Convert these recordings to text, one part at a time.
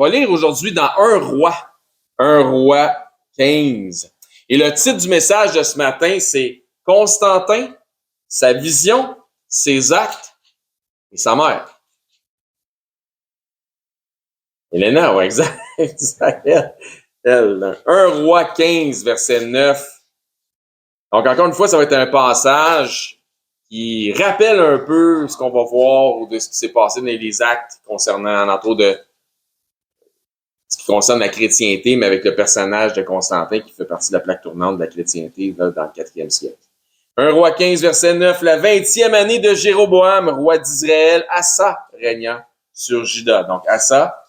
va lire aujourd'hui dans un roi 15. Et le titre du message de ce matin, c'est Constantin, sa vision, ses actes et sa mère. Elena, ouais, exact. Elle. 1 roi 15, verset 9. Donc, encore une fois, ça va être un passage qui rappelle un peu ce qu'on va voir ou de ce qui s'est passé dans les actes concernant, entre autres, de ce qui concerne la chrétienté, mais avec le personnage de Constantin qui fait partie de la plaque tournante de la chrétienté là, dans le 4e siècle. 1 roi 15, verset 9. La 20e année de Jéroboam, roi d'Israël, Asa régna sur Juda. Donc, Asa,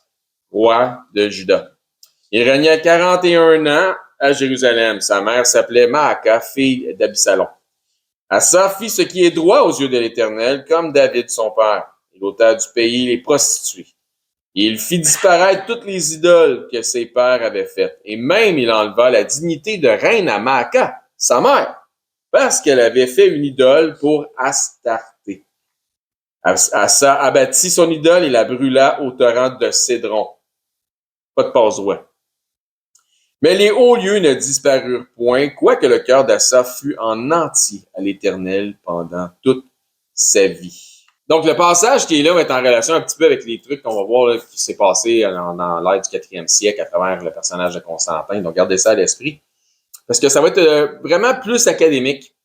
roi de Juda. Il régna 41 ans à Jérusalem. Sa mère s'appelait Maaka, fille d'Absalom. Asa fit ce qui est droit aux yeux de l'Éternel, comme David son père. Il ôta du pays les prostituées. Et il fit disparaître toutes les idoles que ses pères avaient faites. Et même il enleva la dignité de reine à Maaka, sa mère, parce qu'elle avait fait une idole pour Astarté. Asa abattit son idole et la brûla au torrent de Cédron. Pas de passe-droit. Mais les hauts lieux ne disparurent point, quoique le cœur d'Asa fût en entier à l'Éternel pendant toute sa vie. Donc, le passage qui est là va être en relation un petit peu avec les trucs qu'on va voir là, qui s'est passé dans l'ère du 4e siècle à travers le personnage de Constantin. Donc, gardez ça à l'esprit. Parce que ça va être vraiment plus académique,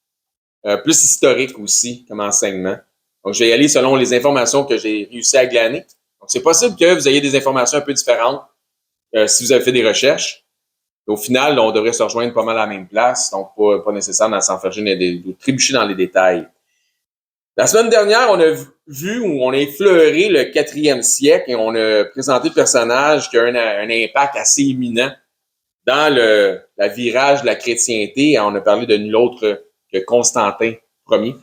plus historique aussi comme enseignement. Donc, je vais y aller selon les informations que j'ai réussi à glaner. Donc, c'est possible que vous ayez des informations un peu différentes si vous avez fait des recherches. Au final, on devrait se rejoindre pas mal à la même place, donc pas nécessaire d'en s'enferger de trébucher dans les détails. La semaine dernière, on a vu ou on a effleuré le 4e siècle et on a présenté le personnage qui a un impact assez éminent dans la virage de la chrétienté. Et on a parlé de nul autre que Constantin Ier.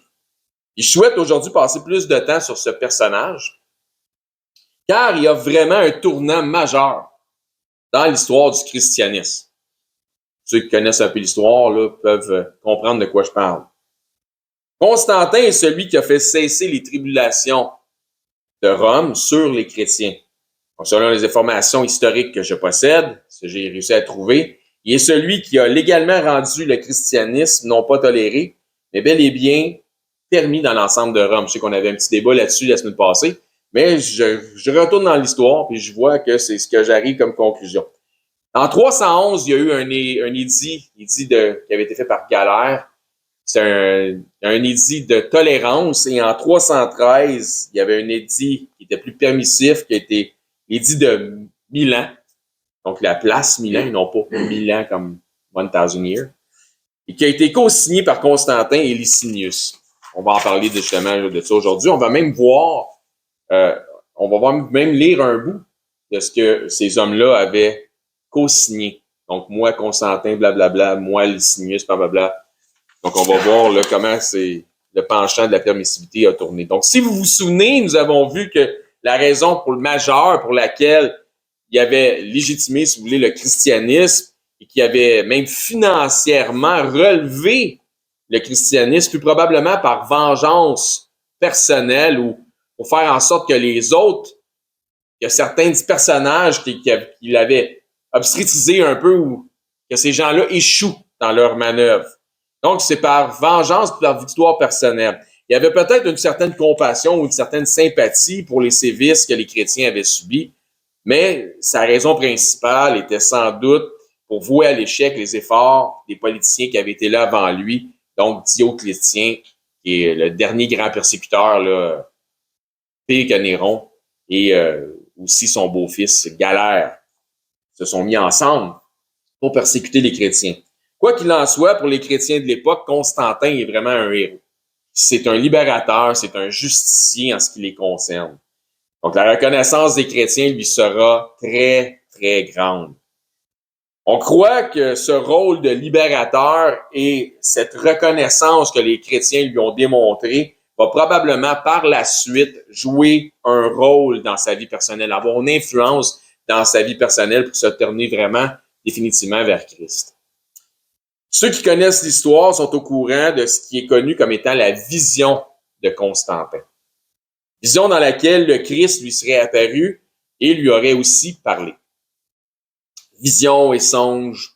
Et je souhaite aujourd'hui passer plus de temps sur ce personnage, car il y a vraiment un tournant majeur dans l'histoire du christianisme. Ceux qui connaissent un peu l'histoire là, peuvent comprendre de quoi je parle. Constantin est celui qui a fait cesser les tribulations de Rome sur les chrétiens. Donc, selon les informations historiques que je possède, ce que j'ai réussi à trouver, il est celui qui a légalement rendu le christianisme non pas toléré, mais bel et bien permis dans l'ensemble de Rome. Je sais qu'on avait un petit débat là-dessus la semaine passée, mais je retourne dans l'histoire et je vois que c'est ce que j'arrive comme conclusion. En 311, il y a eu un édit qui avait été fait par Galère. C'est un édit de tolérance. Et en 313, il y avait un édit qui était plus permissif, qui a été l'édit de Milan. Donc, la place Milan, non pas Milan comme 1000 years. Et qui a été co-signé par Constantin et Licinius. On va en parler justement de ça aujourd'hui. On va même même lire un bout de ce que ces hommes-là avaient co-signé. Donc, moi, Constantin, blablabla, moi, Licinius, blablabla. Donc, on va voir là, comment le penchant de la permissivité a tourné. Donc, si vous vous souvenez, nous avons vu que la raison majeure pour laquelle il avait légitimé, si vous voulez, le christianisme et qui avait même financièrement relevé le christianisme, plus probablement par vengeance personnelle ou pour faire en sorte que les autres, que certains personnages qui l'avaient obstrutisé un peu ou que ces gens-là échouent dans leur manœuvre. Donc, c'est par vengeance, par victoire personnelle. Il y avait peut-être une certaine compassion ou une certaine sympathie pour les sévices que les chrétiens avaient subis, mais sa raison principale était sans doute pour vouer à l'échec les efforts des politiciens qui avaient été là avant lui, donc Dioclétien, qui est le dernier grand persécuteur, là, pire que Néron, et aussi son beau-fils Galère, se sont mis ensemble pour persécuter les chrétiens. Quoi qu'il en soit, pour les chrétiens de l'époque, Constantin est vraiment un héros. C'est un libérateur, c'est un justicier en ce qui les concerne. Donc, la reconnaissance des chrétiens lui sera très, très grande. On croit que ce rôle de libérateur et cette reconnaissance que les chrétiens lui ont démontré va probablement par la suite jouer un rôle dans sa vie personnelle, avoir une influence dans sa vie personnelle pour se tourner vraiment définitivement vers Christ. Ceux qui connaissent l'histoire sont au courant de ce qui est connu comme étant la vision de Constantin. Vision dans laquelle le Christ lui serait apparu et lui aurait aussi parlé. Vision et songe,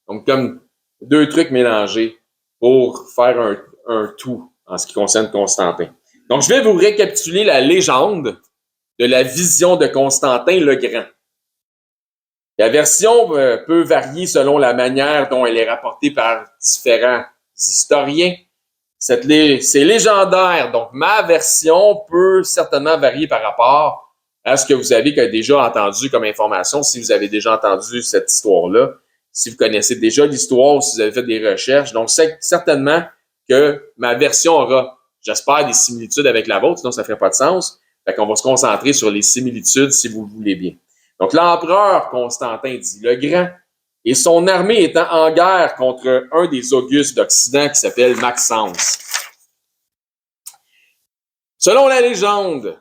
donc comme deux trucs mélangés pour faire un tout en ce qui concerne Constantin. Donc, je vais vous récapituler la légende de la vision de Constantin le Grand. La version peut varier selon la manière dont elle est rapportée par différents historiens. C'est légendaire, donc ma version peut certainement varier par rapport à ce que vous avez déjà entendu comme information, si vous avez déjà entendu cette histoire-là, si vous connaissez déjà l'histoire ou si vous avez fait des recherches. Donc, c'est certainement que ma version aura, j'espère, des similitudes avec la vôtre, sinon ça ne ferait pas de sens. Fait qu'on va se concentrer sur les similitudes si vous le voulez bien. Donc, l'empereur Constantin dit le Grand et son armée étant en guerre contre un des Augustes d'Occident qui s'appelle Maxence. Selon la légende,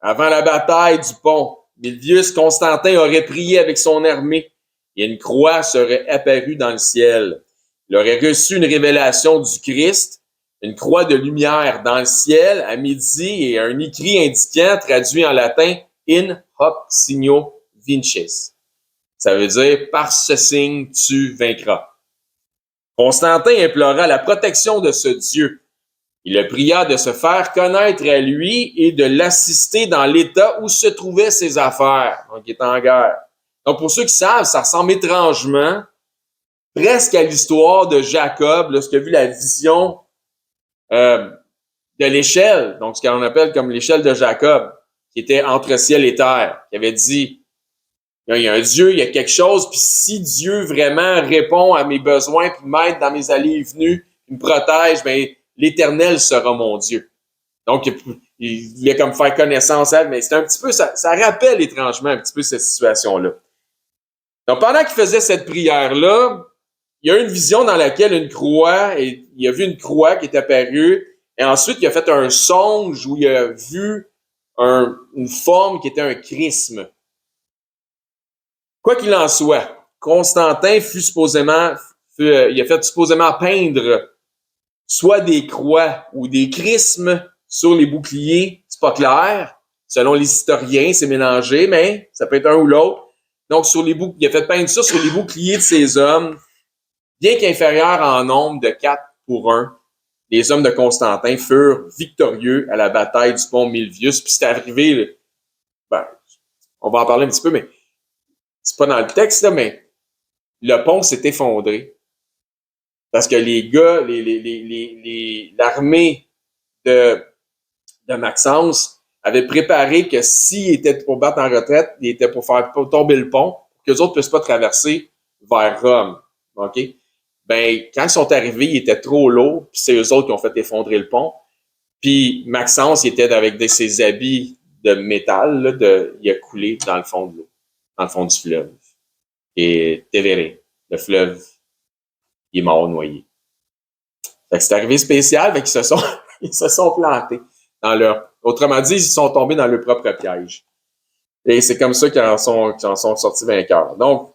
avant la bataille du pont, Milvius Constantin aurait prié avec son armée et une croix serait apparue dans le ciel. Il aurait reçu une révélation du Christ, une croix de lumière dans le ciel à midi et un écrit indiquant, traduit en latin, In hoc signo vinces. Ça veut dire, par ce signe, tu vaincras. Constantin implora la protection de ce Dieu. Il le pria de se faire connaître à lui et de l'assister dans l'état où se trouvaient ses affaires. Donc, il est en guerre. Donc, pour ceux qui savent, ça ressemble étrangement presque à l'histoire de Jacob, lorsqu'il a vu la vision de l'échelle, donc ce qu'on appelle comme l'échelle de Jacob, qui était entre ciel et terre, qui avait dit, il y a un Dieu, il y a quelque chose, puis si Dieu vraiment répond à mes besoins, puis m'aide dans mes allées et venues, puis me protège, bien, l'Éternel sera mon Dieu. Donc, il voulait comme faire connaissance à elle, mais c'est un petit peu, ça rappelle étrangement un petit peu cette situation-là. Donc, pendant qu'il faisait cette prière-là, il y a eu une vision dans laquelle une croix, et il a vu une croix qui est apparue, et ensuite, il a fait un songe où il a vu une forme qui était un chrisme. Quoi qu'il en soit, Constantin il a fait supposément peindre soit des croix ou des chrismes sur les boucliers, c'est pas clair. Selon les historiens, c'est mélangé, mais ça peut être un ou l'autre. Donc, il a fait peindre ça sur les boucliers de ces hommes, bien qu'inférieurs en nombre de 4 pour 1. Les hommes de Constantin furent victorieux à la bataille du pont Milvius. Puis c'est arrivé, on va en parler un petit peu, mais c'est pas dans le texte, là, mais le pont s'est effondré. Parce que les gars, l'armée de Maxence avait préparé que s'il était pour battre en retraite, il était pour faire tomber le pont, pour que les autres ne puissent pas traverser vers Rome. OK? Ben, quand ils sont arrivés, il était trop lourd, puis c'est eux autres qui ont fait effondrer le pont. Puis Maxence, il était avec ses habits de métal, là, il a coulé dans le fond de l'eau, dans le fond du fleuve. Et Tévéré, le fleuve, il est mort noyé. Fait que c'est arrivé spécial, fait qu'ils ils se sont plantés autrement dit, ils sont tombés dans leur propre piège. Et c'est comme ça qu'ils en sont sortis vainqueurs. Donc,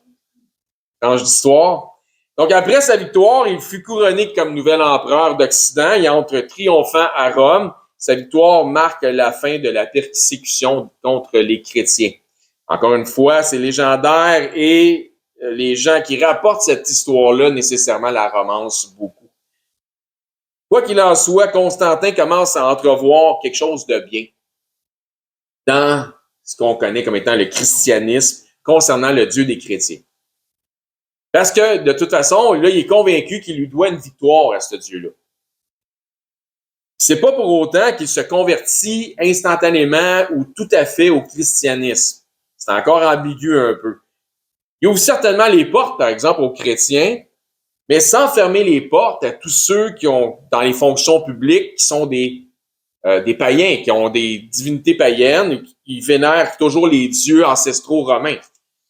tranche d'histoire. Donc, après sa victoire, il fut couronné comme nouvel empereur d'Occident. Il entre triomphant à Rome. Sa victoire marque la fin de la persécution contre les chrétiens. Encore une fois, c'est légendaire et les gens qui rapportent cette histoire-là, nécessairement, la romancent beaucoup. Quoi qu'il en soit, Constantin commence à entrevoir quelque chose de bien dans ce qu'on connaît comme étant le christianisme concernant le Dieu des chrétiens. Parce que, de toute façon, là, il est convaincu qu'il lui doit une victoire à ce Dieu-là. C'est pas pour autant qu'il se convertit instantanément ou tout à fait au christianisme. C'est encore ambigu un peu. Il ouvre certainement les portes, par exemple, aux chrétiens, mais sans fermer les portes à tous ceux qui ont, dans les fonctions publiques, qui sont des païens, qui ont des divinités païennes, qui vénèrent toujours les dieux ancestraux romains.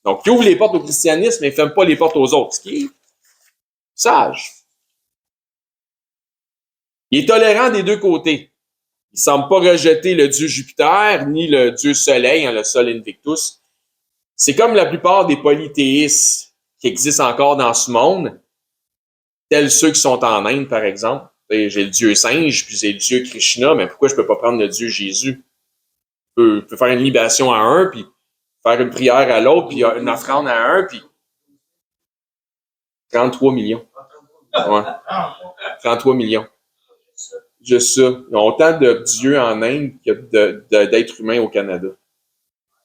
Donc, il ouvre les portes au christianisme, mais il ne ferme pas les portes aux autres, ce qui est sage. Il est tolérant des deux côtés. Il ne semble pas rejeter le dieu Jupiter, ni le dieu Soleil, le Sol Invictus. C'est comme la plupart des polythéistes qui existent encore dans ce monde, tels ceux qui sont en Inde, par exemple. J'ai le dieu singe, puis j'ai le dieu Krishna, mais pourquoi je ne peux pas prendre le dieu Jésus? Je peux faire une libation à un, puis faire une prière à l'autre, puis une offrande à un, puis 33 millions. Ouais. 33 millions. Juste ça. Ils ont autant de dieux en Inde que d'êtres humains au Canada.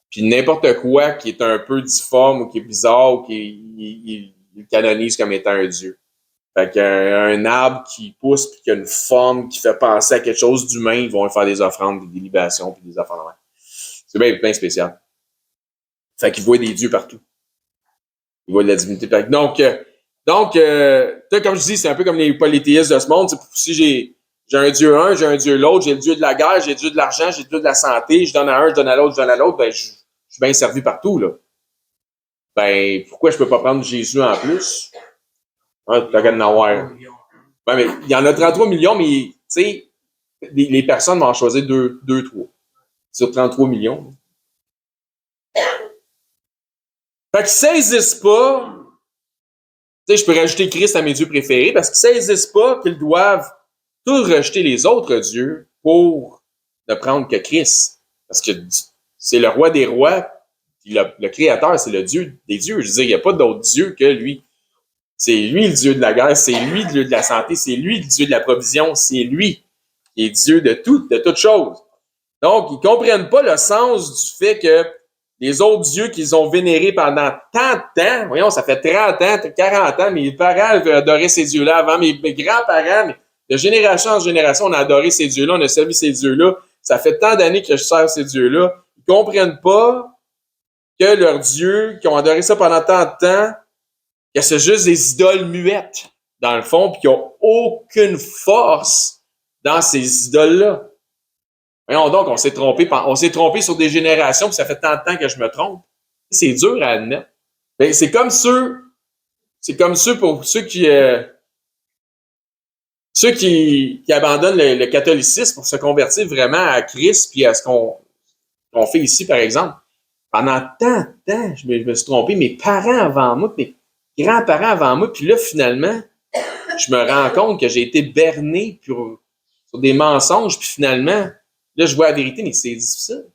Puis n'importe quoi qui est un peu difforme ou qui est bizarre ou il le canonise comme étant un dieu. Fait qu'un arbre qui pousse puis qui a une forme qui fait penser à quelque chose d'humain, ils vont faire des offrandes, des libations puis des affaires. C'est bien spécial. Fait qu'ils voient des dieux partout. Ils voient de la divinité partout. Donc, comme je dis, c'est un peu comme les polythéistes de ce monde. Si j'ai un dieu un, j'ai un dieu l'autre, j'ai le dieu de la guerre, j'ai le dieu de l'argent, j'ai le dieu de la santé, je donne à un, je donne à l'autre, je donne à l'autre, ben je suis bien servi partout, là. Ben, pourquoi je peux pas prendre Jésus en plus? Ah, t'as qu'à en avoir. Ben, mais il y en a 33 millions, mais, tu sais, les personnes vont en choisir 2, 3. Sur 33 millions. Fait qu'ils saisissent pas. Tu sais, je peux rajouter Christ à mes dieux préférés parce qu'ils saisissent pas qu'ils doivent tous rejeter les autres dieux pour ne prendre que Christ. Parce que c'est le roi des rois, puis le créateur, c'est le Dieu des dieux. Je veux dire, il n'y a pas d'autre Dieu que lui. C'est lui le Dieu de la guerre, c'est lui le Dieu de la santé, c'est lui le Dieu de la provision, c'est lui qui est Dieu de toutes choses. Donc, ils comprennent pas le sens du fait que les autres dieux qu'ils ont vénérés pendant tant de temps, voyons, ça fait 30 ans, 40 ans, mes parents adoraient ces dieux-là avant, mes grands-parents, de génération en génération, on a adoré ces dieux-là, on a servi ces dieux-là. Ça fait tant d'années que je sers ces dieux-là. Ils comprennent pas que leurs dieux, qui ont adoré ça pendant tant de temps, que c'est juste des idoles muettes, dans le fond, puis qui n'ont aucune force dans ces idoles-là. Voyons donc, on s'est trompé sur des générations, puis ça fait tant de temps que je me trompe. C'est dur à admettre. Ben, c'est comme ceux pour ceux qui abandonnent le catholicisme pour se convertir vraiment à Christ, puis à ce qu'on fait ici, par exemple. Pendant tant de temps, je me suis trompé, mes parents avant moi, mes grands-parents avant moi, puis là, finalement, je me rends compte que j'ai été berné sur des mensonges, puis finalement, là, je vois la vérité, mais c'est difficile.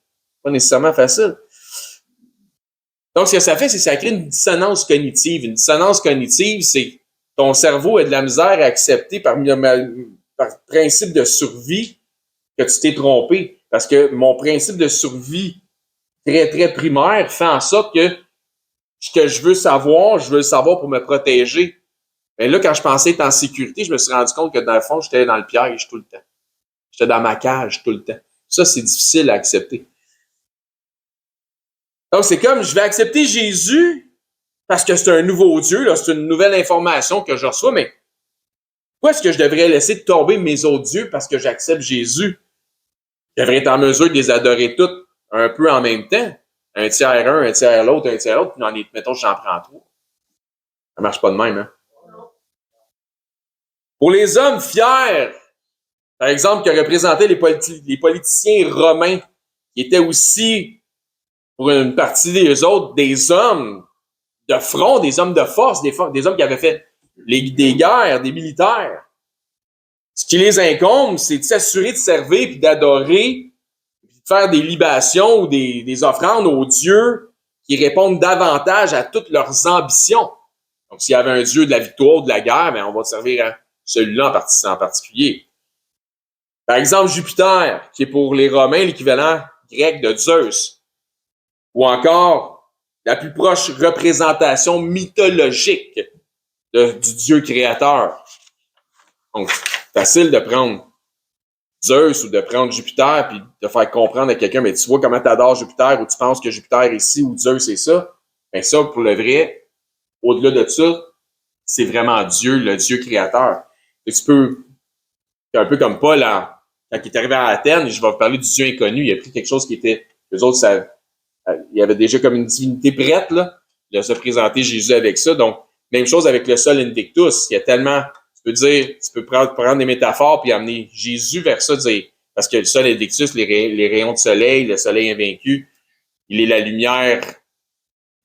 Pas nécessairement facile. Donc, ce que ça fait, c'est que ça crée une dissonance cognitive. Une dissonance cognitive, c'est que ton cerveau a de la misère à accepter par principe de survie que tu t'es trompé. Parce que mon principe de survie très, très primaire fait en sorte que ce que je veux le savoir pour me protéger. Mais là, quand je pensais être en sécurité, je me suis rendu compte que dans le fond, j'étais dans le piège tout le temps. J'étais dans ma cage tout le temps. Ça, c'est difficile à accepter. Donc, c'est comme, je vais accepter Jésus parce que c'est un nouveau Dieu, là, c'est une nouvelle information que je reçois, mais pourquoi est-ce que je devrais laisser tomber mes autres dieux parce que j'accepte Jésus? Je devrais être en mesure de les adorer toutes un peu en même temps. Un tiers un tiers l'autre, puis mettons, j'en prends trois. Ça marche pas de même, hein? Pour les hommes fiers, par exemple, qui représentaient les politiciens romains, qui étaient aussi, pour une partie des autres, des hommes de front, des hommes de force, des hommes qui avaient fait des guerres, des militaires. Ce qui les incombe, c'est de s'assurer de servir puis d'adorer, puis de faire des libations ou des offrandes aux dieux qui répondent davantage à toutes leurs ambitions. Donc, s'il y avait un dieu de la victoire ou de la guerre, ben, on va servir à celui-là en particulier. Par exemple, Jupiter, qui est pour les Romains l'équivalent grec de Zeus. Ou encore, la plus proche représentation mythologique du dieu créateur. Donc, facile de prendre Zeus ou de prendre Jupiter puis de faire comprendre à quelqu'un, mais tu vois comment tu adores Jupiter ou tu penses que Jupiter est ci ou Zeus est ça. Ben ça, pour le vrai, au-delà de ça, c'est vraiment Dieu, le Dieu créateur. Et tu peux, un peu comme Paul, quand il est arrivé à Athènes, je vais vous parler du Dieu inconnu, il a pris quelque chose qui était, eux autres, il y avait déjà comme une divinité prête, là. Il a se présenté Jésus avec ça. Donc, même chose avec le sol Invictus. Il y a tellement, tu peux prendre des métaphores puis amener Jésus vers ça, dire, parce que le sol Invictus, les rayons de soleil, le soleil invaincu, il est la lumière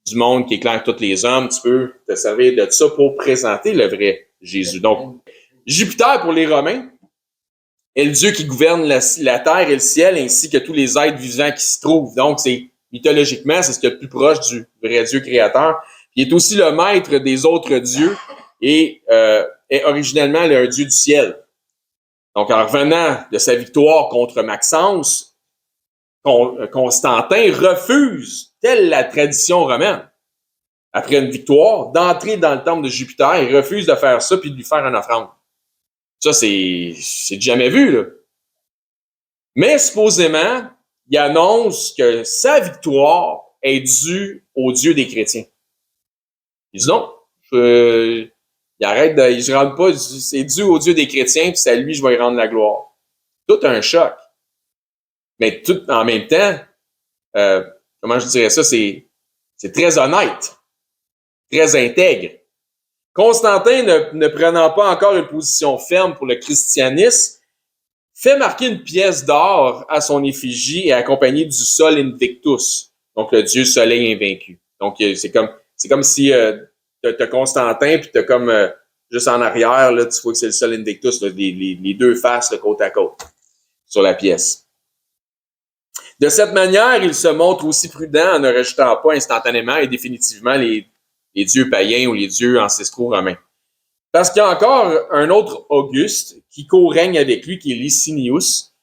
du monde qui éclaire tous les hommes. Tu peux te servir de ça pour présenter le vrai Jésus. Donc, Jupiter pour les Romains est le Dieu qui gouverne la terre et le ciel ainsi que tous les êtres vivants qui s'y trouvent. Donc, c'est mythologiquement, c'est ce qui est le plus proche du vrai Dieu créateur. Il est aussi le maître des autres dieux et est originellement un dieu du ciel. Donc, en revenant de sa victoire contre Maxence, Constantin refuse, telle la tradition romaine, après une victoire, d'entrer dans le temple de Jupiter. Il refuse de faire ça puis de lui faire une offrande. Ça, c'est jamais vu, là. Mais supposément, il annonce que sa victoire est due au Dieu des chrétiens. Il dit non, il arrête de, je rentre pas, c'est dû au Dieu des chrétiens, puis c'est à lui je vais y rendre la gloire. Tout un choc. Mais tout en même temps, comment je dirais ça, c'est très honnête, très intègre. Constantin, ne prenant pas encore une position ferme pour le christianisme, fait marquer une pièce d'or à son effigie et accompagné du Sol Invictus, donc le dieu soleil invaincu. Donc c'est comme si t'as Constantin puis t'as comme juste en arrière là, tu vois que c'est le Sol Invictus, là, les deux faces là, côte à côte sur la pièce. De cette manière, il se montre aussi prudent en ne rejetant pas instantanément et définitivement les dieux païens ou les dieux ancestraux romains. Parce qu'il y a encore un autre Auguste qui co-règne avec lui, qui est Licinius,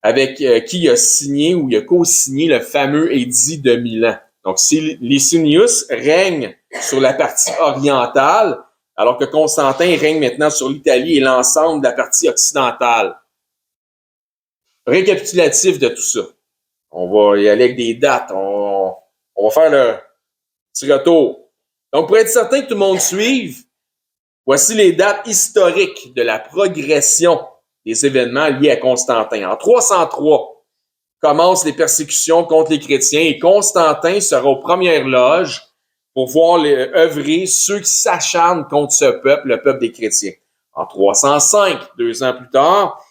avec qui il a signé ou il a co-signé le fameux édit de Milan. Donc, Licinius règne sur la partie orientale, alors que Constantin règne maintenant sur l'Italie et l'ensemble de la partie occidentale. Récapitulatif de tout ça. On va y aller avec des dates. On va faire le petit retour. Donc, pour être certain que tout le monde suive, voici les dates historiques de la progression des événements liés à Constantin. En 303, commencent les persécutions contre les chrétiens et Constantin sera aux premières loges pour voir œuvrer ceux qui s'acharnent contre ce peuple, le peuple des chrétiens. En 305, 2 ans plus tard,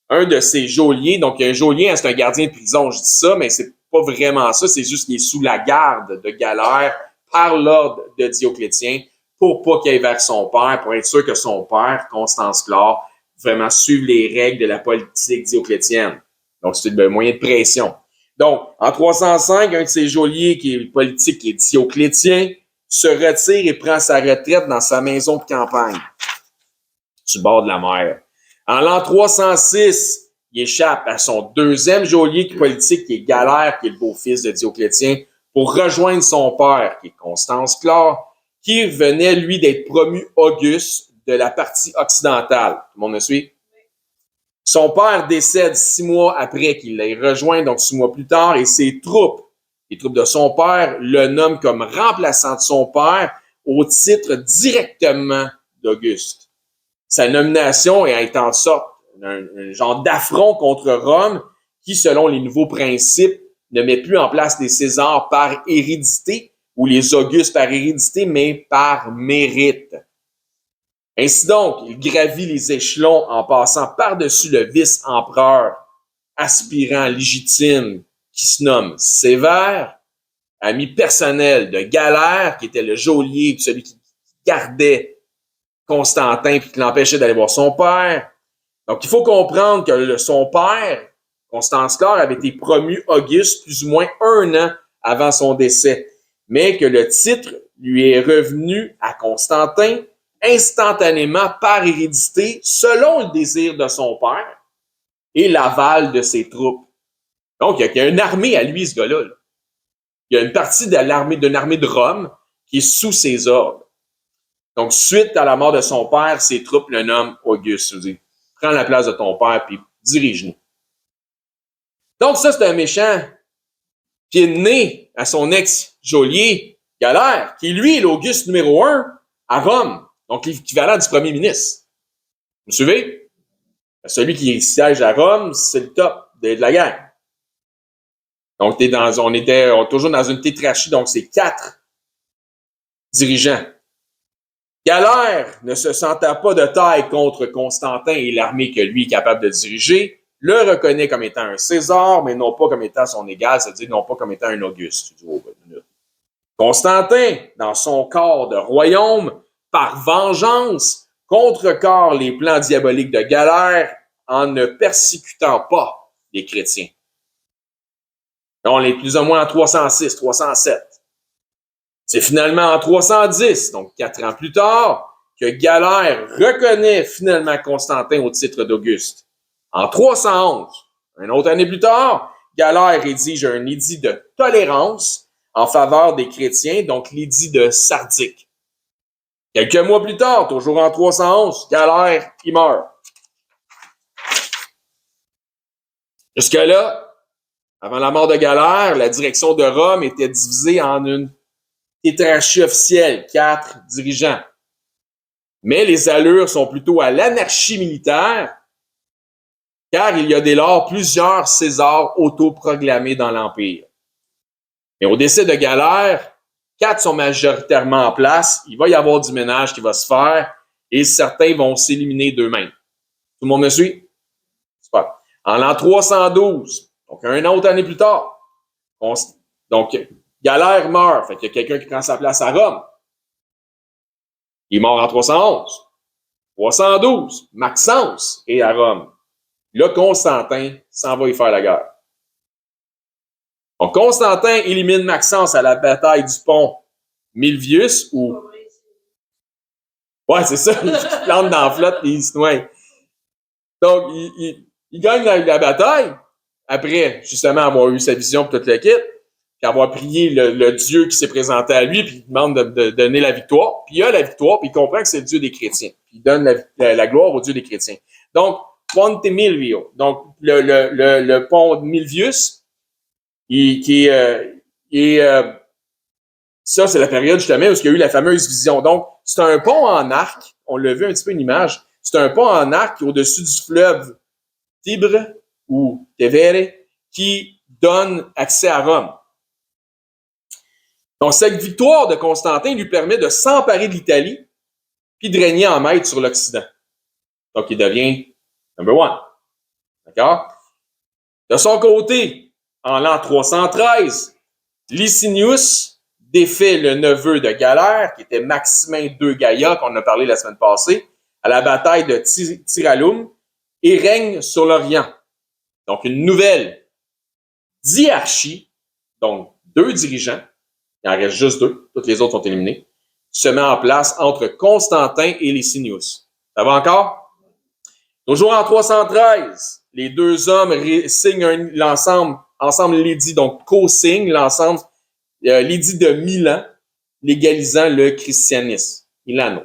un de ses geôliers, donc un geôlier, c'est un gardien de prison, je dis ça, mais c'est pas vraiment ça, c'est juste qu'il est sous la garde de Galère par l'ordre de Dioclétien pour pas qu'il aille vers son père, pour être sûr que son père, Constance Chlore, vraiment suive les règles de la politique dioclétienne. Donc, c'est un moyen de pression. Donc, en 305, un de ses geôliers qui est politique, qui est Dioclétien, se retire et prend sa retraite dans sa maison de campagne, sur le bord de la mer. En l'an 306, il échappe à son deuxième geôlier politique, qui est Galère, qui est le beau-fils de Dioclétien, pour rejoindre son père, qui est Constance Chlore, qui venait, lui, d'être promu Auguste de la partie occidentale. Tout le monde me suit? Son père décède 6 mois après qu'il l'ait rejoint, donc 6 mois plus tard, et ses troupes, les troupes de son père, le nomment comme remplaçant de son père au titre directement d'Auguste. Sa nomination est en sorte un genre d'affront contre Rome qui, selon les nouveaux principes, ne met plus en place les Césars par hérédité ou les Augustes par hérédité, mais par mérite. Ainsi donc, il gravit les échelons en passant par-dessus le vice-empereur aspirant légitime qui se nomme Sévère, ami personnel de Galère, qui était le geôlier, celui qui gardait Constantin et qui l'empêchait d'aller voir son père. Donc, il faut comprendre que son père, Constance Chlore, avait été promu Auguste plus ou moins 1 an avant son décès, mais que le titre lui est revenu à Constantin instantanément par hérédité, selon le désir de son père et l'aval de ses troupes. Donc, il y a une armée à lui, ce gars-là. Là. Il y a une partie de d'une armée de Rome qui est sous ses ordres. Donc, suite à la mort de son père, ses troupes le nomment Auguste. Je dis, prends la place de ton père, puis dirige-nous. Donc, ça, c'est un méchant qui est né à son ex-geôlier, Galère, qui, lui, est l'Auguste numéro 1 à Rome. Donc, l'équivalent du premier ministre. Vous me suivez? Celui qui siège à Rome, c'est le top de la gang. Donc, on était toujours dans une tétrachie, donc c'est 4 dirigeants. Galère ne se sentant pas de taille contre Constantin et l'armée que lui est capable de diriger, le reconnaît comme étant un César, mais non pas comme étant son égal, c'est-à-dire non pas comme étant un Auguste. Constantin, dans son corps de royaume, par vengeance, contrecarre les plans diaboliques de Galère en ne persécutant pas les chrétiens. Là, on est plus ou moins en 306, 307. C'est finalement en 310, donc 4 ans plus tard, que Galère reconnaît finalement Constantin au titre d'Auguste. En 311, une autre année plus tard, Galère rédige un édit de tolérance en faveur des chrétiens, donc l'édit de Sardique. Quelques mois plus tard, toujours en 311, Galère y meurt. Jusque-là, avant la mort de Galère, la direction de Rome était divisée en une tétrarchie officielle, 4 dirigeants. Mais les allures sont plutôt à l'anarchie militaire, car il y a dès lors plusieurs Césars autoproclamés dans l'Empire. Mais au décès de Galère, 4 sont majoritairement en place, il va y avoir du ménage qui va se faire, et certains vont s'éliminer d'eux-mêmes. Tout le monde me suit? Super. En l'an 312, donc un autre année plus tard, donc Galère meurt, fait qu'il y a quelqu'un qui prend sa place à Rome. Il est mort en 311. 312, Maxence est à Rome. Là, Constantin s'en va y faire la guerre. Donc, Constantin élimine Maxence à la bataille du pont Milvius, où... Ouais, c'est ça, il plante dans la flotte et il se noie. Donc, il gagne la bataille, après, justement, avoir eu sa vision pour toute l'équipe, puis avoir prié le Dieu qui s'est présenté à lui, puis il demande de donner la victoire. Puis il a la victoire, puis il comprend que c'est le Dieu des chrétiens. Puis il donne la gloire au Dieu des chrétiens. Donc, Ponte Milvio, donc le pont de Milvius, ça, c'est la période justement où il y a eu la fameuse vision. Donc, c'est un pont en arc, on l'a vu un petit peu une image, c'est un pont en arc au-dessus du fleuve Tibre ou Tevere qui donne accès à Rome. Donc, cette victoire de Constantin lui permet de s'emparer de l'Italie puis de régner en maître sur l'Occident. Donc, il devient number one. D'accord? De son côté, en l'an 313, Licinius défait le neveu de Galère, qui était Maximin II Gaïa, qu'on a parlé la semaine passée, à la bataille de Tiralum, et règne sur l'Orient. Donc, une nouvelle diarchie, donc 2 dirigeants, il en reste juste 2, toutes les autres sont éliminés, se met en place entre Constantin et Licinius. Ça va encore? Toujours en 313, les 2 hommes signent ensemble l'édit, donc co-signent l'ensemble, l'édit de Milan, légalisant le christianisme. Milan.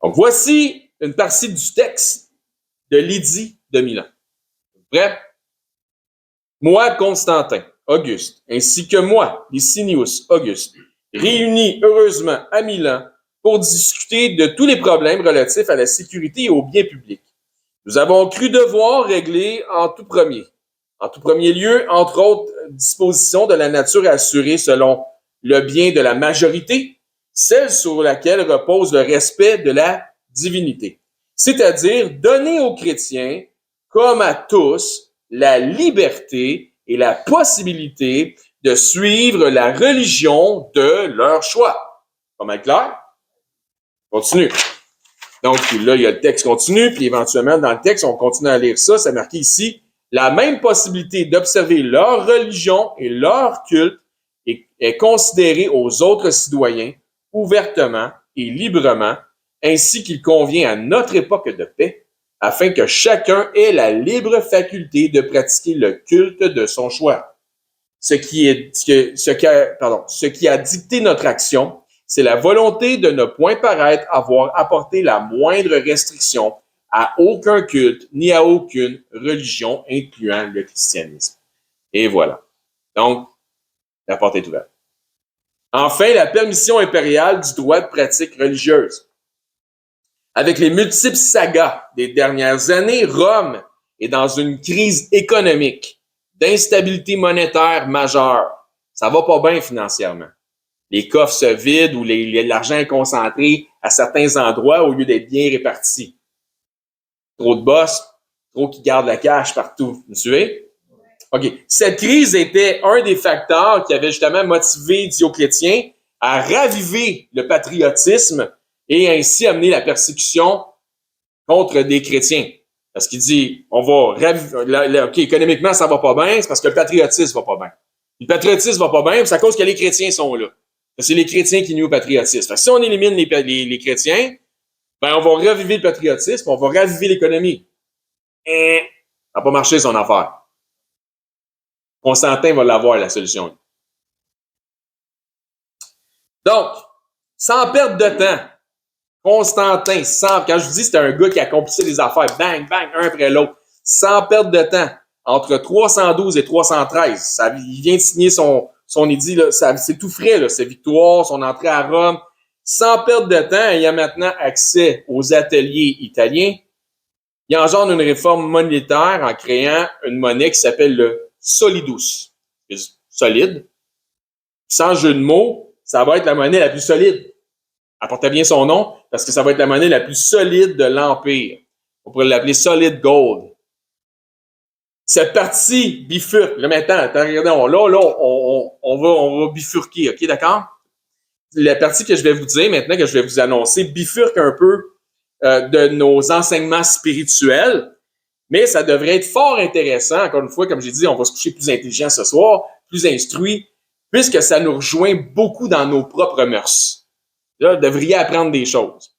Donc, voici une partie du texte de l'édit de Milan. Prêt? Moi, Constantin, Auguste, ainsi que moi, Licinius, Auguste, réunis heureusement à Milan pour discuter de tous les problèmes relatifs à la sécurité et au bien public. Nous avons cru devoir régler en tout premier lieu, entre autres dispositions de la nature assurée selon le bien de la majorité, celle sur laquelle repose le respect de la divinité, c'est-à-dire donner aux chrétiens, comme à tous, la liberté et la possibilité de suivre la religion de leur choix. Pas mal clair? Continue. Donc, là, il y a le texte continue, puis éventuellement, dans le texte, on continue à lire ça. C'est marqué ici, la même possibilité d'observer leur religion et leur culte est considérée aux autres citoyens ouvertement et librement, ainsi qu'il convient à notre époque de paix, afin que chacun ait la libre faculté de pratiquer le culte de son choix. Ce qui a dicté notre action, c'est la volonté de ne point paraître avoir apporté la moindre restriction à aucun culte ni à aucune religion, incluant le christianisme. Et voilà. Donc, la porte est ouverte. Enfin, la permission impériale du droit de pratique religieuse. Avec les multiples sagas des dernières années, Rome est dans une crise économique, d'instabilité monétaire majeure. Ça va pas bien financièrement. Les coffres se vident ou l'argent est concentré à certains endroits au lieu d'être bien réparti. Trop de boss, trop qui gardent la cash partout. Vous me suivez? OK. Cette crise était un des facteurs qui avait justement motivé Dioclétien à raviver le patriotisme et ainsi amener la persécution contre des chrétiens. Parce qu'il dit, OK, économiquement, ça va pas bien, c'est parce que le patriotisme va pas bien. Le patriotisme va pas bien, c'est à cause que les chrétiens sont là. C'est les chrétiens qui nuisent au patriotisme. Si on élimine les chrétiens, ben, on va raviver le patriotisme, on va raviver l'économie. Ça n'a pas marché son affaire. Constantin va l'avoir, la solution. Donc, sans perdre de temps, Constantin, quand je vous dis c'était un gars qui accomplissait des affaires, bang, bang, un après l'autre, sans perdre de temps, entre 312 et 313, il vient de signer son édit, là, c'est tout frais, là, ses victoires, son entrée à Rome. Sans perdre de temps, il a maintenant accès aux ateliers italiens. Il engendre une réforme monétaire en créant une monnaie qui s'appelle le solidus. Solide. Sans jeu de mots, ça va être la monnaie la plus solide. Elle portait bien son nom parce que ça va être la monnaie la plus solide de l'Empire. On pourrait l'appeler solid gold. Cette partie bifurque. Là, maintenant, regardez, on va bifurquer, OK, d'accord? La partie que je vais vous dire maintenant, que je vais vous annoncer, bifurque un peu de nos enseignements spirituels, mais ça devrait être fort intéressant. Encore une fois, comme j'ai dit, on va se coucher plus intelligent ce soir, plus instruit, puisque ça nous rejoint beaucoup dans nos propres mœurs. Là, vous devriez apprendre des choses.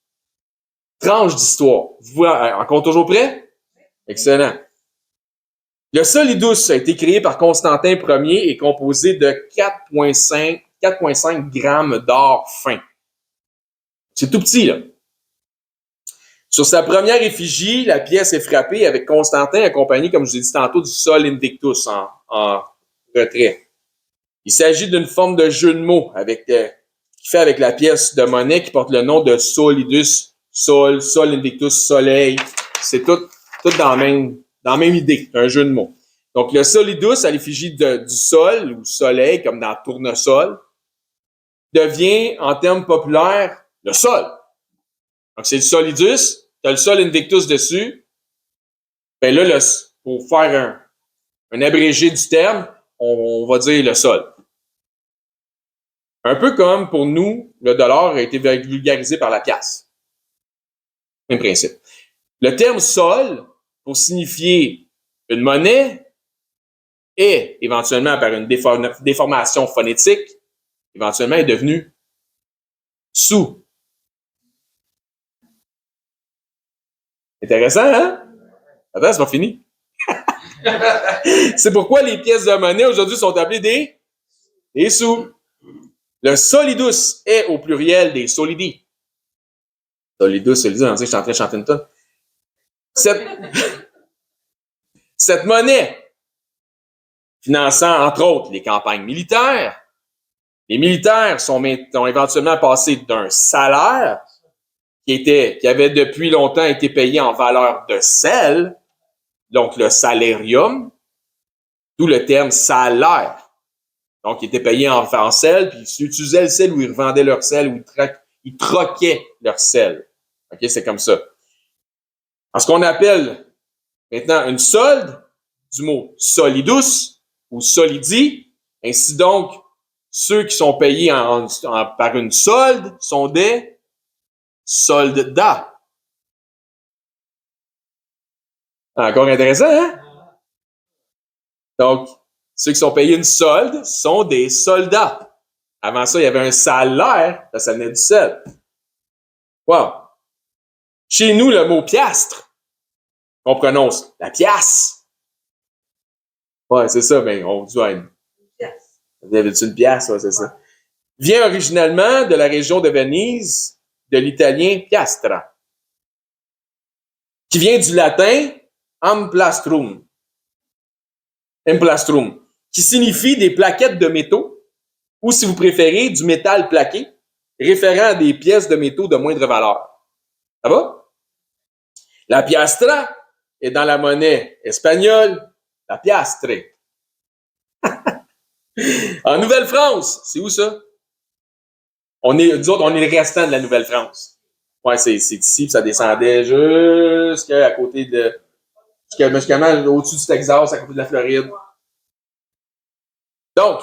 Tranche d'histoire. Vous encore toujours prêt? Excellent. Le solidus a été créé par Constantin Ier et composé de 4,5 grammes d'or fin. C'est tout petit, là. Sur sa première effigie, la pièce est frappée avec Constantin accompagné, comme je vous ai dit tantôt, du Sol Invictus en retrait. Il s'agit d'une forme de jeu de mots qui fait avec la pièce de monnaie qui porte le nom de Solidus, Sol Invictus, Soleil. C'est tout dans la même idée, un jeu de mots. Donc, le Solidus, à l'effigie du Sol ou Soleil, comme dans Tournesol, devient, en termes populaires, le Sol. Donc, c'est le Solidus, tu as le Sol Invictus dessus. Ben là, pour faire un abrégé du terme, on va dire le Sol. Un peu comme pour nous, le dollar a été vulgarisé par la pièce. Même principe. Le terme Sol, pour signifier une monnaie, et éventuellement par une déformation phonétique, éventuellement est devenu sous. Intéressant, hein? Attends, c'est pas fini. C'est pourquoi les pièces de monnaie aujourd'hui sont appelées des sous. Le solidus est au pluriel des solidi. Solidus, je suis en train de chanter une tonne. Cette monnaie, finançant entre autres les campagnes militaires, les militaires sont éventuellement passés d'un salaire qui avait depuis longtemps été payé en valeur de sel, donc le salarium, d'où le terme salaire. Donc, ils étaient payés en sel, puis ils utilisaient le sel ou ils revendaient leur sel ou ils troquaient leur sel. OK, c'est comme ça. En ce qu'on appelle maintenant une solde, du mot solidus ou solidi, ainsi donc, ceux qui sont payés par une solde sont des soldats. Encore intéressant, hein? Donc, ceux qui sont payés une solde sont des soldats. Avant ça, il y avait un salaire, ça venait du sel. Wow. Chez nous, le mot piastre, on prononce la pièce. Ouais, c'est ça, mais on dit une pièce. Vous avez une pièce, ouais, c'est ça. Vient originalement de la région de Venise, de l'italien piastra, qui vient du latin amplastrum, qui signifie des plaquettes de métaux, ou si vous préférez, du métal plaqué, référant à des pièces de métaux de moindre valeur. Ça va? La piastra est dans la monnaie espagnole, la piastre. En Nouvelle-France, c'est où ça? Nous autres, on est les restants de la Nouvelle-France. Ouais, c'est ici, puis ça descendait jusqu'à côté de... jusqu'à au-dessus du Texas, à côté de la Floride. Donc,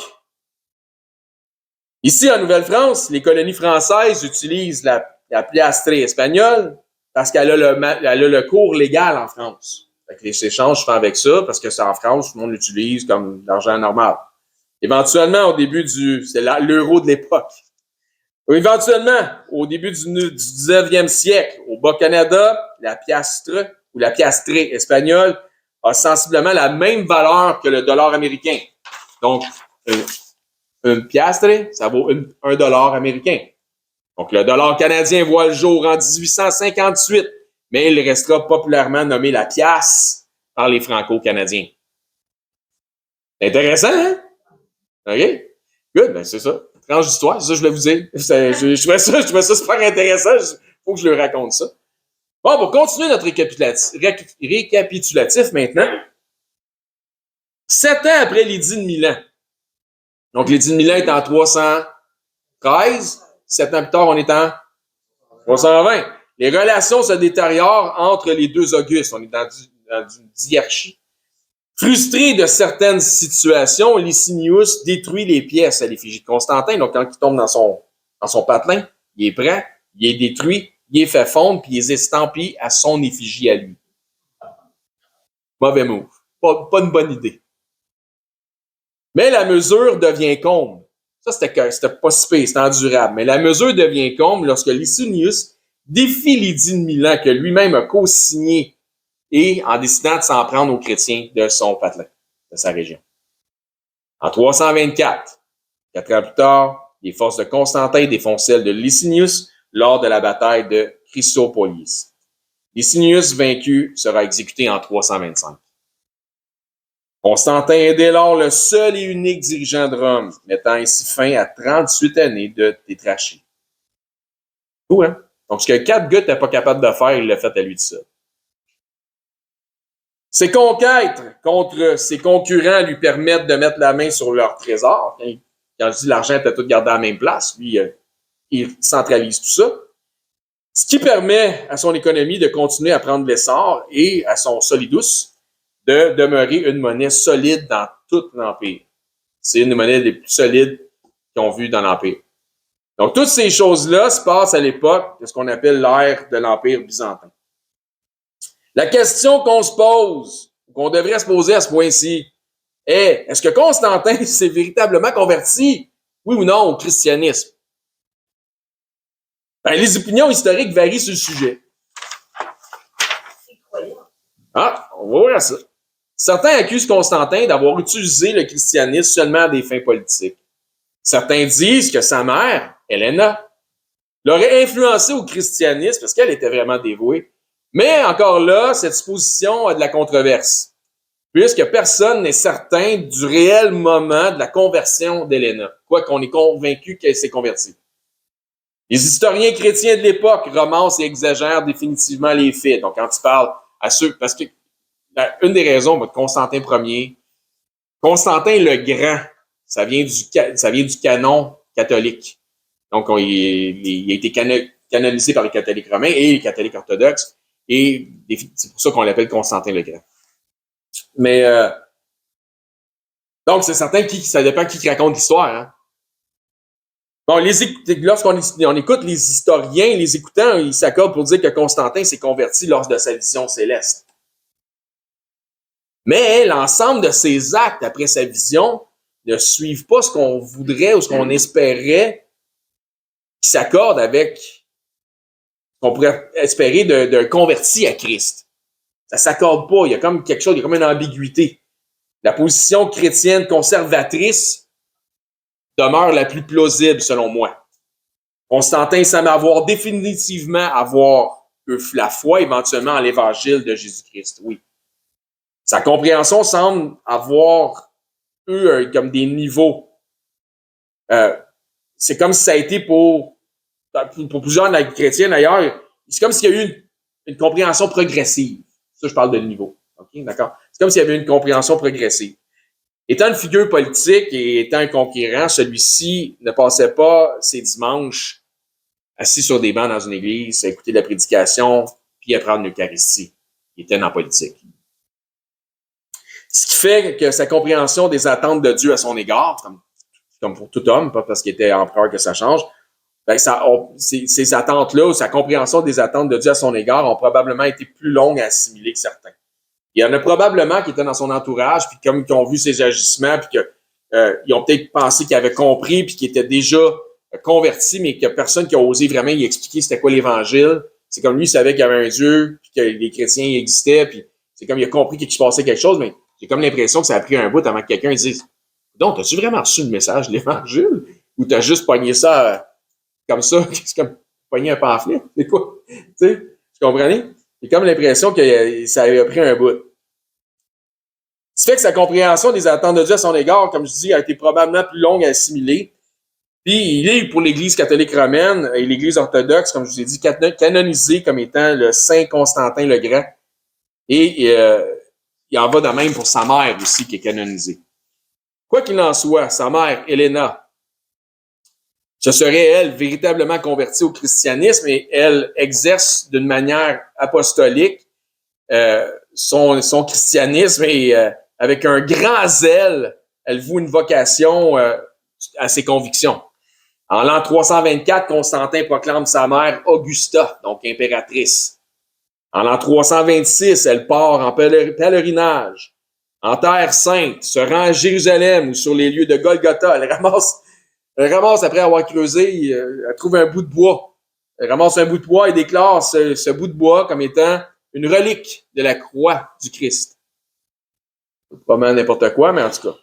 ici en Nouvelle-France, les colonies françaises utilisent la piastre espagnole parce qu'elle a elle a le cours légal en France. Fait que les échanges se font avec ça, parce que c'est en France, tout le monde l'utilise comme de l'argent normal. Éventuellement, au début c'est l'euro de l'époque. Éventuellement, au début du 19e siècle, au Bas-Canada, la piastre ou la piastrée espagnole a sensiblement la même valeur que le dollar américain. Donc, une piastre, ça vaut un dollar américain. Donc, le dollar canadien voit le jour en 1858, mais il restera populairement nommé la pièce par les Franco-Canadiens. Intéressant, hein? OK? Good, ben c'est ça. Tranche d'histoire, c'est ça que je voulais vous dire. Je trouvais ça super intéressant. Faut que je leur raconte ça. Bon, pour continuer notre récapitulatif maintenant. 7 ans après l'édit de Milan. Donc, l'édit de Milan est en 313. 7 ans plus tard, on est en 320. Les relations se détériorent entre les deux Augustes. On est dans une diarchie. Frustré de certaines situations, Licinius détruit les pièces à l'effigie de Constantin. Donc, quand il tombe dans son patelin, il est prêt, il est détruit, il est fait fondre, puis il est estampillé à son effigie à lui. Mauvais move. Pas une bonne idée. Mais la mesure devient comble. Ça, c'était pas si pire, c'était endurable. Mais la mesure devient comble lorsque Licinius défie l'édit de Milan que lui-même a co-signé et en décidant de s'en prendre aux chrétiens de son patelin, de sa région. En 324, 4 ans plus tard, les forces de Constantin défoncent celles de Licinius lors de la bataille de Chrysopolis. Licinius, vaincu, sera exécuté en 325. Constantin est dès lors le seul et unique dirigeant de Rome, mettant ainsi fin à 38 années de tétrachie. Tout, hein? Donc, ce que 4 gars n'étaient pas capables de faire, il l'a fait à lui tout seul. Ses conquêtes contre ses concurrents lui permettent de mettre la main sur leur trésor. Quand je dis l'argent était tout gardé à la même place, lui, il centralise tout ça. Ce qui permet à son économie de continuer à prendre l'essor et à son solidus de demeurer une monnaie solide dans tout l'Empire. C'est une des monnaies les plus solides qu'ils ont vues dans l'Empire. Donc, toutes ces choses-là se passent à l'époque de ce qu'on appelle l'ère de l'Empire byzantin. La question qu'on se pose, qu'on devrait se poser à ce point-ci, est, est-ce que Constantin s'est véritablement converti, oui ou non, au christianisme? Ben, les opinions historiques varient sur le sujet. Ah, on va voir ça. Certains accusent Constantin d'avoir utilisé le christianisme seulement à des fins politiques. Certains disent que sa mère, Helena, l'aurait influencé au christianisme parce qu'elle était vraiment dévouée. Mais encore là, cette supposition a de la controverse, puisque personne n'est certain du réel moment de la conversion d'Helena, quoiqu'on est convaincu qu'elle s'est convertie. Les historiens chrétiens de l'époque romancent et exagèrent définitivement les faits. Donc, quand ils parlent à ceux... Parce que une des raisons, Constantin Ier, Constantin le Grand, ça vient du canon catholique. Donc, il a été canonisé par les catholiques romains et les catholiques orthodoxes. Et c'est pour ça qu'on l'appelle Constantin le Grand. Mais donc, c'est certain que ça dépend qui raconte l'histoire. Hein? Bon, lorsqu'on écoute les historiens, les écoutants, ils s'accordent pour dire que Constantin s'est converti lors de sa vision céleste. Mais l'ensemble de ses actes après sa vision ne suivent pas ce qu'on voudrait ou ce qu'on espérait qui s'accorde avec ce qu'on pourrait espérer d'un converti à Christ. Ça s'accorde pas. Il y a comme quelque chose, il y a comme une ambiguïté. La position chrétienne conservatrice demeure la plus plausible, selon moi. Constantin semble définitivement avoir eu la foi éventuellement en l'évangile de Jésus-Christ, oui. Sa compréhension semble avoir eu comme des niveaux. C'est comme si ça a été pour plusieurs chrétiens d'ailleurs, c'est comme s'il y a eu une compréhension progressive. Ça, je parle de niveau. OK, d'accord? C'est comme s'il y avait une compréhension progressive. Étant une figure politique et étant un conquérant, celui-ci ne passait pas ses dimanches assis sur des bancs dans une église, à écouter la prédication, puis à prendre l'Eucharistie. Il était dans la politique. Ce qui fait que sa compréhension des attentes de Dieu à son égard, comme pour tout homme, pas parce qu'il était empereur que ça change, ben ces attentes-là, ou sa compréhension des attentes de Dieu à son égard ont probablement été plus longues à assimiler que certains. Il y en a probablement qui étaient dans son entourage, puis comme ils ont vu ses agissements, puis ils ont peut-être pensé qu'il avait compris, puis qu'il était déjà converti, mais qu'il n'y a personne qui a osé vraiment y expliquer c'était quoi l'Évangile. C'est comme lui, il savait qu'il y avait un Dieu, puis que les chrétiens existaient, puis c'est comme il a compris qu'il se passait quelque chose, mais j'ai comme l'impression que ça a pris un bout avant que quelqu'un dise « Donc, as-tu vraiment reçu le message de l'Évangile? Ou t'as juste pogné ça comme ça? C'est comme pogner un pamphlet? C'est quoi? » Tu sais, tu comprenez? J'ai comme l'impression que ça a pris un bout. Ce fait que sa compréhension des attentes de Dieu à son égard, comme je dis, a été probablement plus longue à assimiler. Puis il est, pour l'Église catholique romaine et l'Église orthodoxe, comme je vous ai dit, canonisé comme étant le Saint Constantin le Grand. Et il en va de même pour sa mère aussi, qui est canonisée. Quoi qu'il en soit, sa mère, Helena, ce serait, elle, véritablement convertie au christianisme et elle exerce d'une manière apostolique son christianisme et avec un grand zèle, elle voue une vocation à ses convictions. En l'an 324, Constantin proclame sa mère Augusta, donc impératrice. En l'an 326, elle part en pèlerinage en Terre Sainte, se rend à Jérusalem ou sur les lieux de Golgotha. Elle ramasse après avoir creusé, elle trouve un bout de bois. Elle ramasse un bout de bois et déclare ce bout de bois comme étant une relique de la croix du Christ. Pas mal n'importe quoi, mais en tout cas.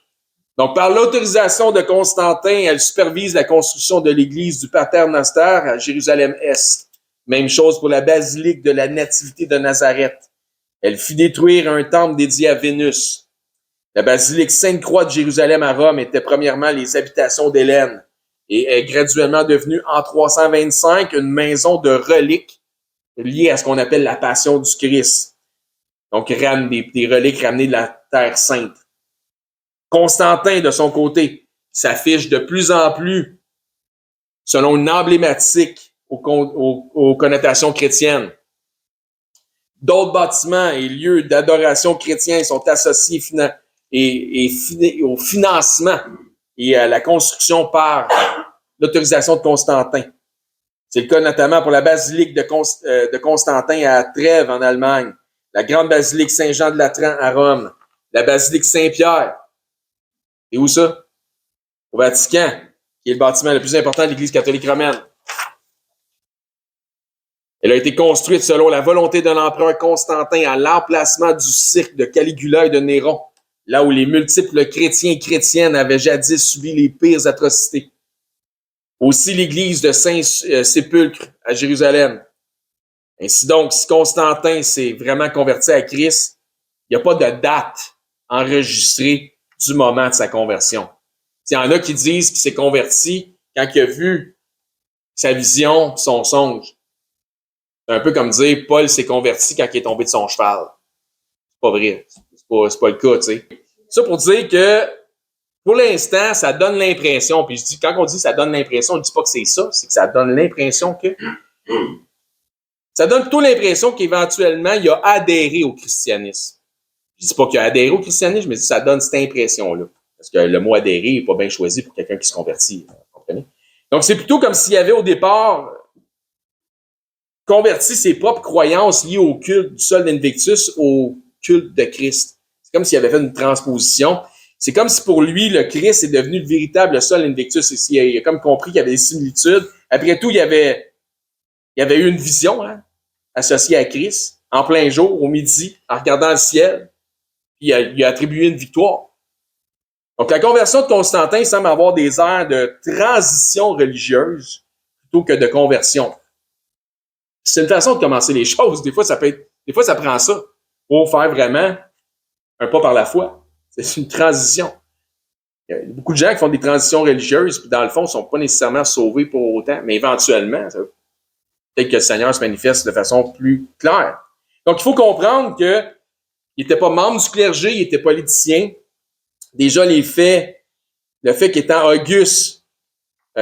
Donc, par l'autorisation de Constantin, elle supervise la construction de l'église du Paternoster à Jérusalem-Est. Même chose pour la basilique de la Nativité de Nazareth. Elle fit détruire un temple dédié à Vénus. La basilique Sainte-Croix de Jérusalem à Rome était premièrement les habitations d'Hélène et est graduellement devenue en 325 une maison de reliques liées à ce qu'on appelle la Passion du Christ. Donc, des reliques ramenées de la Terre Sainte. Constantin, de son côté, s'affiche de plus en plus selon une emblématique aux connotations chrétiennes. D'autres bâtiments et lieux d'adoration chrétiens sont associés au financement et à la construction par l'autorisation de Constantin. C'est le cas notamment pour la basilique de Constantin à Trèves en Allemagne, la grande basilique Saint-Jean de Latran à Rome, la basilique Saint-Pierre. Et où ça? Au Vatican, qui est le bâtiment le plus important de l'Église catholique romaine. Elle a été construite selon la volonté de l'empereur Constantin à l'emplacement du cirque de Caligula et de Néron, là où les multiples chrétiens et chrétiennes avaient jadis subi les pires atrocités. Aussi l'église de Saint-Sépulcre à Jérusalem. Ainsi donc, si Constantin s'est vraiment converti à Christ, il n'y a pas de date enregistrée du moment de sa conversion. Il y en a qui disent qu'il s'est converti quand il a vu sa vision, son songe. C'est un peu comme dire Paul s'est converti quand il est tombé de son cheval. C'est pas vrai. C'est pas le cas, tu sais. Ça pour dire que pour l'instant, ça donne l'impression, puis je dis, quand on dit ça donne l'impression, on ne dit pas que c'est ça, c'est que ça donne l'impression que. Ça donne plutôt l'impression qu'éventuellement, il a adhéré au christianisme. Je dis pas qu'il a adhéré au christianisme, mais ça donne cette impression-là. Parce que le mot adhérer n'est pas bien choisi pour quelqu'un qui se convertit. Vous comprenez? Donc, c'est plutôt comme s'il y avait au départ converti ses propres croyances liées au culte du Sol d'Invictus au culte de Christ. C'est comme s'il avait fait une transposition. C'est comme si pour lui, le Christ est devenu le véritable Sol Invictus. Il a comme compris qu'il y avait des similitudes. Après tout, il y avait eu une vision associée à Christ, en plein jour, au midi, en regardant le ciel. Puis il a attribué une victoire. Donc, la conversion de Constantin semble avoir des airs de transition religieuse plutôt que de conversion. C'est une façon de commencer les choses. Des fois, ça prend ça pour faire vraiment un pas par la foi. C'est une transition. Il y a beaucoup de gens qui font des transitions religieuses, puis dans le fond, ne sont pas nécessairement sauvés pour autant, mais éventuellement, peut-être que le Seigneur se manifeste de façon plus claire. Donc, il faut comprendre qu'il n'était pas membre du clergé, il était politicien. Déjà, le fait qu'étant Auguste,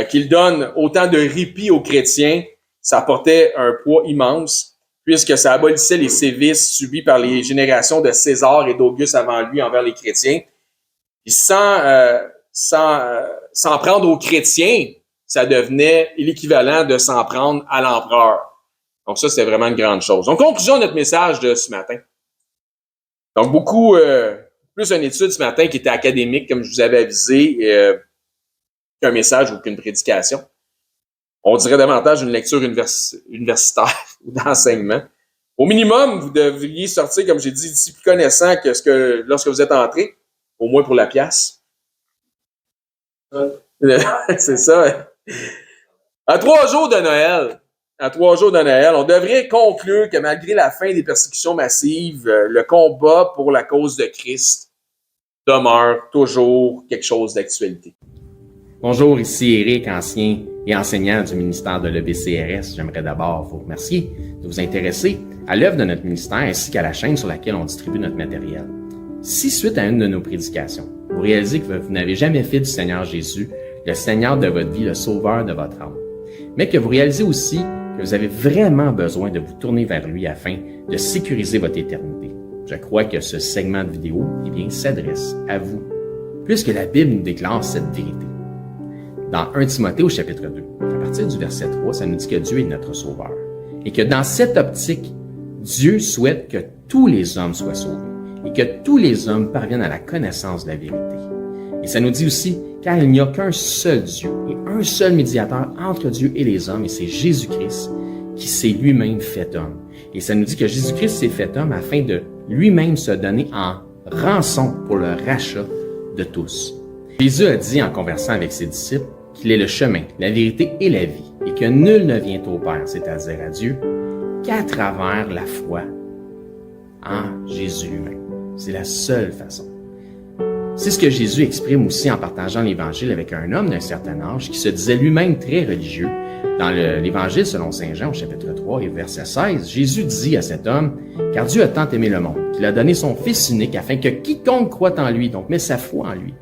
qu'il donne autant de répit aux chrétiens, ça apportait un poids immense, puisque ça abolissait les sévices subis par les générations de César et d'Auguste avant lui envers les chrétiens. Puis sans prendre aux chrétiens, ça devenait l'équivalent de s'en prendre à l'empereur. Donc ça, c'était vraiment une grande chose. Donc, conclusion de notre message de ce matin. Donc, beaucoup plus une étude ce matin qui était académique, comme je vous avais avisé, qu'un message ou qu'une prédication. On dirait davantage une lecture universitaire ou d'enseignement. Au minimum, vous devriez sortir, comme j'ai dit, d'ici plus connaissant que lorsque vous êtes entré, au moins pour la pièce. C'est ça. À 3 jours de Noël, on devrait conclure que malgré la fin des persécutions massives, le combat pour la cause de Christ demeure toujours quelque chose d'actualité. Bonjour, ici Éric, ancien et enseignant du ministère de l'EBCRS. J'aimerais d'abord vous remercier de vous intéresser à l'œuvre de notre ministère ainsi qu'à la chaîne sur laquelle on distribue notre matériel. Si, suite à une de nos prédications, vous réalisez que vous n'avez jamais fait du Seigneur Jésus le Seigneur de votre vie, le Sauveur de votre âme, mais que vous réalisez aussi que vous avez vraiment besoin de vous tourner vers lui afin de sécuriser votre éternité, je crois que ce segment de vidéo s'adresse à vous, puisque la Bible nous déclare cette vérité. Dans 1 Timothée au chapitre 2, à partir du verset 3, ça nous dit que Dieu est notre Sauveur et que dans cette optique, Dieu souhaite que tous les hommes soient sauvés et que tous les hommes parviennent à la connaissance de la vérité. Et ça nous dit aussi, car il n'y a qu'un seul Dieu et un seul médiateur entre Dieu et les hommes, et c'est Jésus-Christ qui s'est lui-même fait homme. Et ça nous dit que Jésus-Christ s'est fait homme afin de lui-même se donner en rançon pour le rachat de tous. Jésus a dit en conversant avec ses disciples qu'il est le chemin, la vérité et la vie, et que nul ne vient au Père, c'est-à-dire à Dieu, qu'à travers la foi en Jésus lui-même. C'est la seule façon. C'est ce que Jésus exprime aussi en partageant l'Évangile avec un homme d'un certain âge qui se disait lui-même très religieux. Dans l'Évangile selon Saint Jean, au chapitre 3 et verset 16, Jésus dit à cet homme « Car Dieu a tant aimé le monde, qu'il a donné son Fils unique, afin que quiconque croit en lui, donc met sa foi en lui,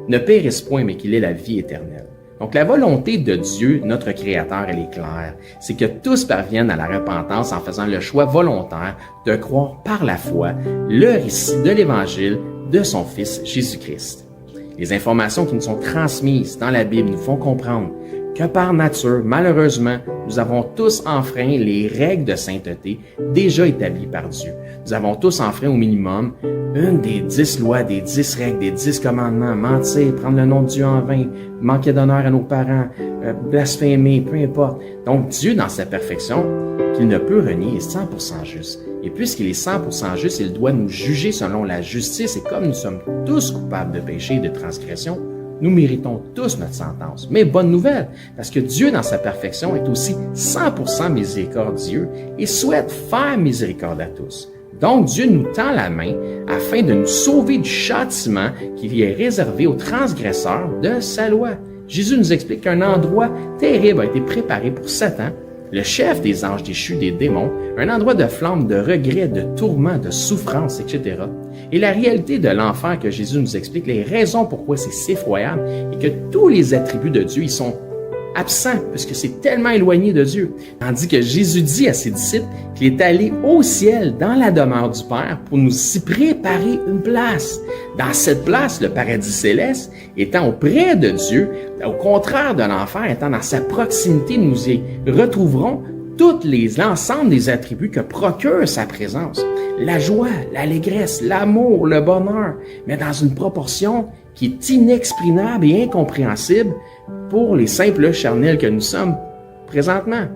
ne périsse point, mais qu'il ait la vie éternelle. » Donc la volonté de Dieu, notre Créateur, elle est claire. C'est que tous parviennent à la repentance en faisant le choix volontaire de croire par la foi le récit de l'Évangile de son Fils Jésus-Christ. Les informations qui nous sont transmises dans la Bible nous font comprendre que par nature, malheureusement, nous avons tous enfreint les règles de sainteté déjà établies par Dieu. Nous avons tous enfreint au minimum une des 10 lois, des 10 règles, des 10 commandements, mentir, prendre le nom de Dieu en vain, manquer d'honneur à nos parents, blasphémer, peu importe. Donc Dieu, dans sa perfection, qu'il ne peut renier, est 100% juste. Et puisqu'il est 100% juste, il doit nous juger selon la justice. Et comme nous sommes tous coupables de péché et de transgression, nous méritons tous notre sentence. Mais bonne nouvelle, parce que Dieu, dans sa perfection, est aussi 100% miséricordieux et souhaite faire miséricorde à tous. Donc, Dieu nous tend la main afin de nous sauver du châtiment qui lui est réservé aux transgresseurs de sa loi. Jésus nous explique qu'un endroit terrible a été préparé pour Satan, le chef des anges déchus, des démons, un endroit de flamme, de regret, de tourment, de souffrance, etc. Et la réalité de l'enfer que Jésus nous explique, les raisons pourquoi c'est effroyable, et que tous les attributs de Dieu, ils sont absents, puisque c'est tellement éloigné de Dieu. Tandis que Jésus dit à ses disciples qu'il est allé au ciel, dans la demeure du Père, pour nous y préparer une place. Dans cette place, le paradis céleste, étant auprès de Dieu, au contraire de l'enfer, étant dans sa proximité, nous y retrouverons l'ensemble des attributs que procure sa présence. La joie, l'allégresse, l'amour, le bonheur, mais dans une proportion qui est inexprimable et incompréhensible pour les simples charnels que nous sommes présentement,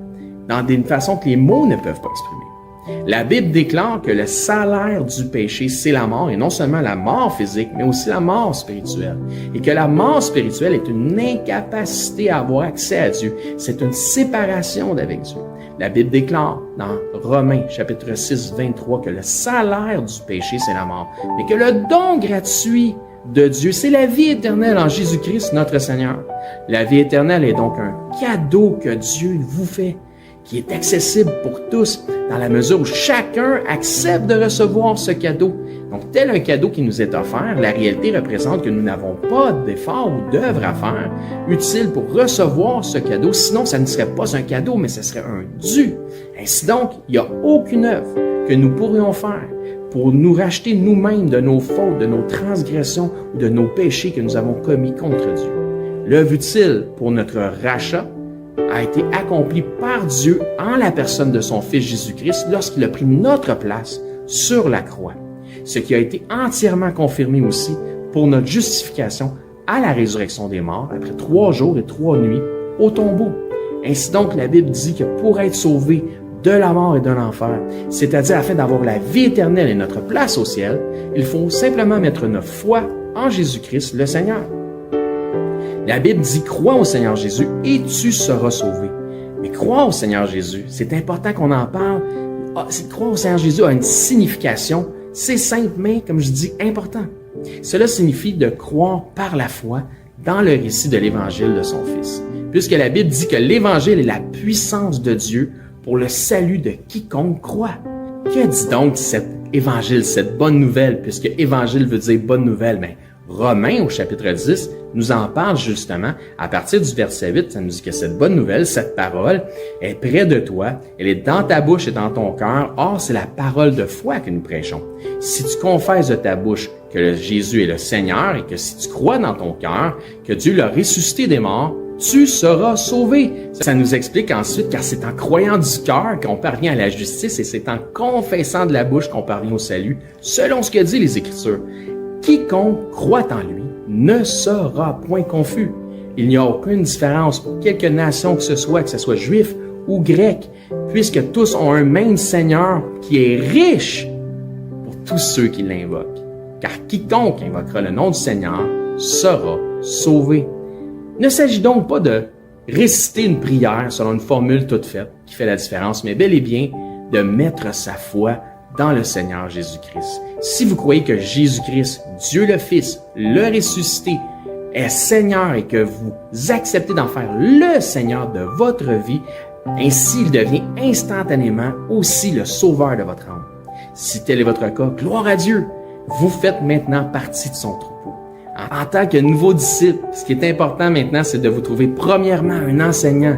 dans une façon que les mots ne peuvent pas exprimer. La Bible déclare que le salaire du péché, c'est la mort, et non seulement la mort physique, mais aussi la mort spirituelle. Et que la mort spirituelle est une incapacité à avoir accès à Dieu. C'est une séparation d'avec Dieu. La Bible déclare dans Romains chapitre 6, 23 que le salaire du péché, c'est la mort, mais que le don gratuit de Dieu, c'est la vie éternelle en Jésus-Christ, notre Seigneur. La vie éternelle est donc un cadeau que Dieu vous fait, qui est accessible pour tous, dans la mesure où chacun accepte de recevoir ce cadeau. Donc, tel un cadeau qui nous est offert, la réalité représente que nous n'avons pas d'effort ou d'œuvre à faire utile pour recevoir ce cadeau. Sinon, ça ne serait pas un cadeau, mais ce serait un dû. Ainsi donc, il n'y a aucune œuvre que nous pourrions faire pour nous racheter nous-mêmes de nos fautes, de nos transgressions ou de nos péchés que nous avons commis contre Dieu. L'œuvre utile pour notre rachat a été accomplie par Dieu en la personne de son Fils Jésus-Christ lorsqu'il a pris notre place sur la croix. Ce qui a été entièrement confirmé aussi pour notre justification à la résurrection des morts après 3 jours et 3 nuits au tombeau. Ainsi donc, la Bible dit que pour être sauvé de la mort et de l'enfer, c'est-à-dire afin d'avoir la vie éternelle et notre place au ciel, il faut simplement mettre notre foi en Jésus-Christ, le Seigneur. La Bible dit « Crois au Seigneur Jésus et tu seras sauvé ». Mais croire au Seigneur Jésus, c'est important qu'on en parle. Croire au Seigneur Jésus a une signification. C'est simple, mais, comme je dis, important. Cela signifie de croire par la foi dans le récit de l'Évangile de son Fils. Puisque la Bible dit que l'Évangile est la puissance de Dieu pour le salut de quiconque croit. Que dit donc cet Évangile, cette bonne nouvelle, puisque Évangile veut dire bonne nouvelle? Mais Romains, au chapitre 10, nous en parle justement. À partir du verset 8, ça nous dit que cette bonne nouvelle, cette parole, est près de toi, elle est dans ta bouche et dans ton cœur. Or, c'est la parole de foi que nous prêchons. Si tu confesses de ta bouche que Jésus est le Seigneur et que si tu crois dans ton cœur que Dieu l'a ressuscité des morts, tu seras sauvé. Ça nous explique ensuite, car c'est en croyant du cœur qu'on parvient à la justice et c'est en confessant de la bouche qu'on parvient au salut, selon ce que dit les Écritures. Quiconque croit en lui ne sera point confus. Il n'y a aucune différence pour quelque nation que ce soit juif ou grec, puisque tous ont un même Seigneur qui est riche pour tous ceux qui l'invoquent. Car quiconque invoquera le nom du Seigneur sera sauvé. Il ne s'agit donc pas de réciter une prière selon une formule toute faite qui fait la différence, mais bel et bien de mettre sa foi dans le Seigneur Jésus-Christ. Si vous croyez que Jésus-Christ, Dieu le Fils, le ressuscité, est Seigneur et que vous acceptez d'en faire le Seigneur de votre vie, ainsi il devient instantanément aussi le sauveur de votre âme. Si tel est votre cas, gloire à Dieu, vous faites maintenant partie de son troupeau. En tant que nouveau disciple, ce qui est important maintenant, c'est de vous trouver premièrement un enseignant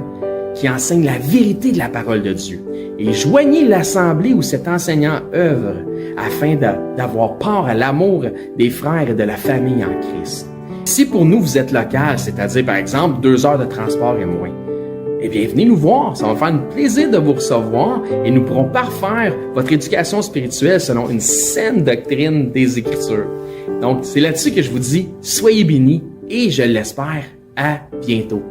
qui enseigne la vérité de la parole de Dieu. Et joignez l'assemblée où cet enseignant œuvre afin d'avoir part à l'amour des frères et de la famille en Christ. Si pour nous vous êtes local, c'est-à-dire par exemple 2 heures de transport et moins, eh bien venez nous voir, ça va me faire un plaisir de vous recevoir et nous pourrons parfaire votre éducation spirituelle selon une saine doctrine des Écritures. Donc c'est là-dessus que je vous dis, soyez bénis et je l'espère, à bientôt.